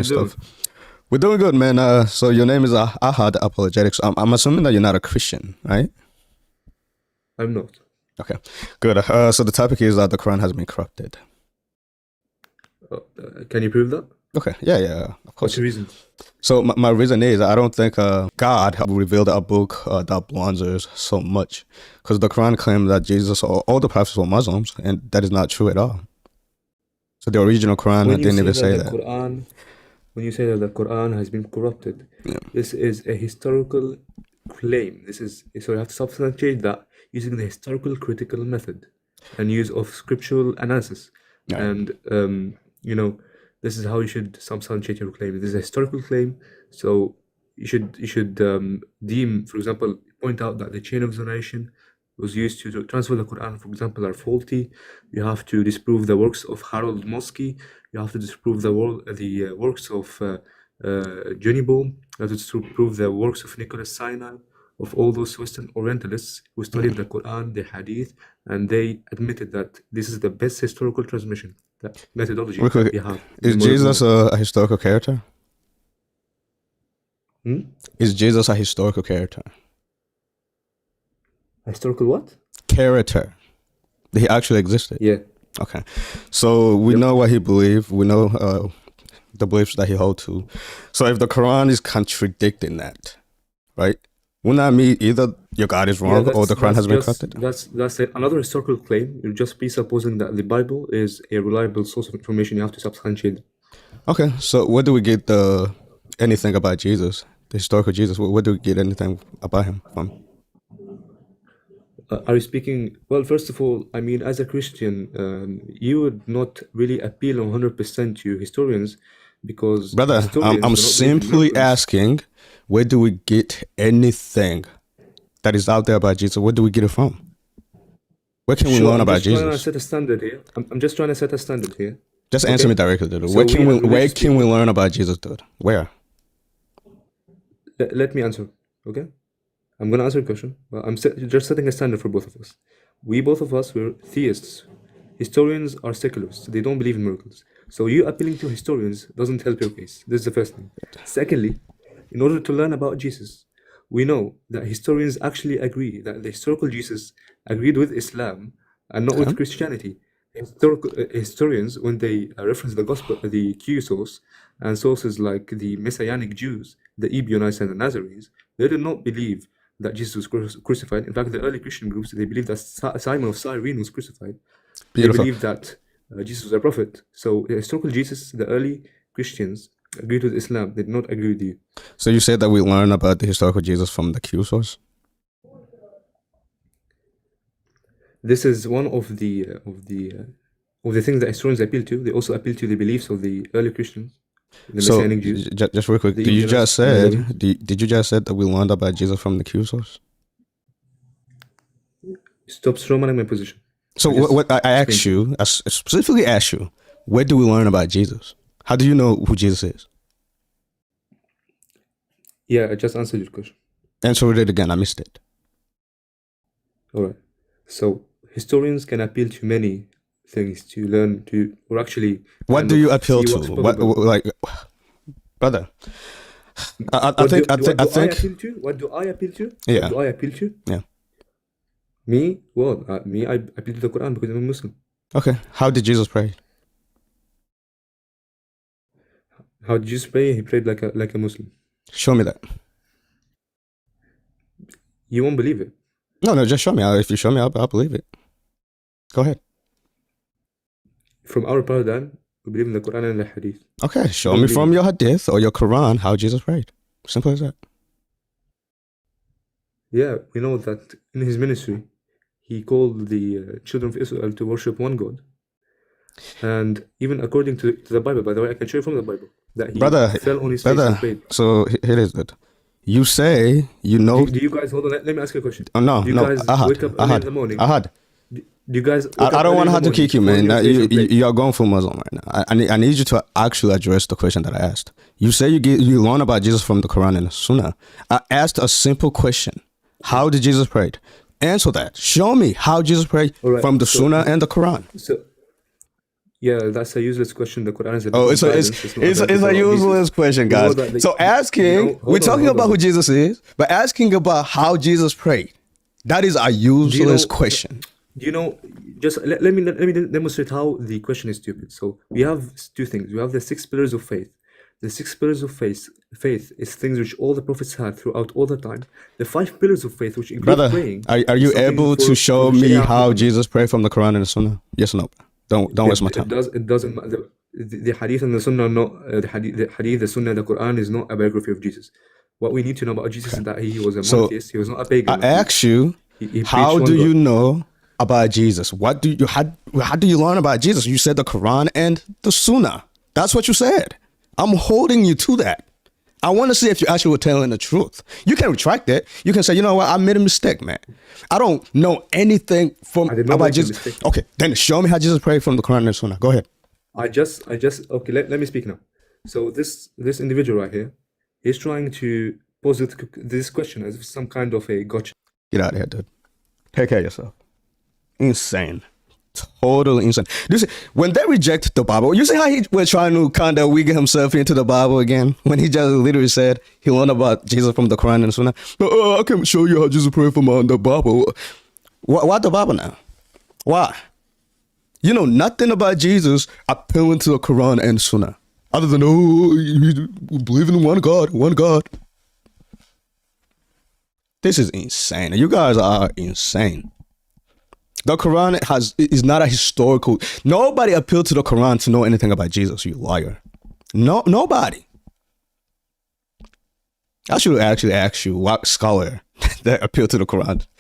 Stuff. We're doing good, man. So your name is Ahad Apologetics. I'm assuming that you're not a Christian, right? I'm not. Okay, good. So the topic is that the Quran has been corrupted. Can you prove that? Okay, yeah, of course. What's your reason? So my reason is I don't think God revealed a book that blunders so much, because the Quran claims that Jesus or all the prophets were Muslims, and that is not true at all. So the original Quran didn't even say that. When you say that the Quran has been corrupted, this is a historical claim. So you have to substantiate that using the historical critical method and use of scriptural analysis. Yeah. And this is how you should substantiate your claim. This is a historical claim, so you should deem, for example, point out that the chain of narration was used to transfer the Quran, for example, are faulty. You have to disprove the works of Harold Mosky. You have to disprove the works of Junibom. You have to disprove the works of Nicholas Sinai, of all those Western Orientalists who studied the Quran, the Hadith, and they admitted that this is the best historical transmission, the methodology that we have. Is Jesus a historical character? Is Jesus a historical character? Historical what? Character. He actually existed. Yeah. Okay. So we know what he believed. We know the beliefs that he held to. So if the Quran is contradicting that, right? Wouldn't that mean either your God is wrong or the Quran has been corrupted? That's another historical claim. You're just presupposing that the Bible is a reliable source of information. You have to substantiate. Okay. So where do we get anything about Jesus, the historical Jesus? Where do we get anything about him from? Are you speaking? Well, first of all, I mean, as a Christian, you would not really appeal 100% to historians because... Brother, I'm simply asking, where do we get anything that is out there about Jesus? Where do we get it from? Where can we learn about Jesus? I'm just trying to set a standard here. I'm just trying to set a standard here. Just answer me directly, dude. So where can we learn about Jesus, dude? Where? Let me answer, okay? I'm going to answer your question. Well, I'm just setting a standard for both of us. Both of us, we're theists. Historians are secularists. They don't believe in miracles. So you appealing to historians doesn't help your case. This is the first thing. Secondly, in order to learn about Jesus, we know that historians actually agree that the historical Jesus agreed with Islam and not with Christianity. Historians, when they reference the gospel, the Q source, and sources like the Messianic Jews, the Ebionites and the Nazarenes, they did not believe that Jesus was crucified. In fact, the early Christian groups, they believed that Simon of Cyrene was crucified. Beautiful. They believed that Jesus was a prophet. So the historical Jesus, the early Christians agreed with Islam. They did not agree with you. So you said that we learn about the historical Jesus from the Q source? This is one of the things that historians appeal to. They also appeal to the beliefs of the early Christians. So, just real quick, did you just said that we learned about Jesus from the Q source? Stop strawmanning my position. So what I asked you, I specifically asked you, where do we learn about Jesus? How do you know who Jesus is? Yeah, I just answered your question. Answer it again, I missed it. All right. So historians can appeal to many things to learn to, or actually... What do you appeal to? Brother, I think... What do I appeal to? Yeah. What do I appeal to? Yeah. Me? Well, I appeal to the Quran because I'm a Muslim. Okay. How did Jesus pray? How did Jesus pray? He prayed like a Muslim. Show me that. You won't believe it. No, just show me. If you show me, I'll believe it. Go ahead. From our paradigm, we believe in the Quran and the Hadith. Okay, show me from your Hadith or your Quran how Jesus prayed. Simple as that. Yeah, we know that in his ministry, he called the children of Israel to worship one God. And even according to the Bible, by the way, I can show you from the Bible that he fell on his face and prayed. So here is it. You say you know. Do you guys hold on? Let me ask you a question. Oh, no, do you guys wake up early in the morning? Do you guys? I don't want to have to kick you, man. You are going full Muslim right now. I need you to actually address the question that I asked. You say you learn about Jesus from the Quran and the Sunnah. I asked a simple question. How did Jesus pray? Answer that. Show me how Jesus prayed from the Sunnah and the Quran. Yeah, that's a useless question. The Quran is a book Oh, of it's a guidance. It's not a it's book a about useless Jesus. question, You know guys. that So asking, we're talking hold about who on. Jesus is, but asking about how Jesus prayed, that is a Do you useless know? question. Do you know? Just let me demonstrate how the question is stupid. So we have two things. We have the six pillars of faith. The six pillars of faith is things which all the prophets had throughout all the time. The five pillars of faith, which include Brother, praying, are is you something able to show for me Sharia of how Muhammad. Jesus prayed from the Quran and the Sunnah? Yes or no? Don't waste my time. It doesn't matter. The hadith and the sunnah are not the sunnah, the Quran is not a biography of Jesus. What we need to know about Jesus is that he was a So monotheist. He was not a pagan I like you. ask you, He how preached do one you God. know about Jesus? How do you learn about Jesus? You said the Quran and the Sunnah. That's what you said. I'm holding you to that. I want to see if you actually were telling the truth. You can retract it. You can say, you know what, I made a mistake, man. I don't know anything I did not about make a Jesus. mistake. Okay, then show me how Jesus prayed from the Quran and the Sunnah. Go ahead. I just okay. Let me speak now. So this individual right here, he's trying to pose this question as if some kind of a gotcha. Get out of here, dude. Take care of yourself. Insane. Totally insane. You see, when they reject the Bible, you see how he was trying to kind of wiggle himself into the Bible again? When he just literally said he learned about Jesus from the Quran and Sunnah. I can show you how Jesus prayed from the Bible. Why the Bible now? Why? You know nothing about Jesus appealing to the Quran and Sunnah. Other than, you believe in one God, one God. This is insane. You guys are insane. The Quran is not a historical. Nobody appealed to the Quran to know anything about Jesus, you liar. No, nobody. I should actually ask you what scholar that appealed to the Quran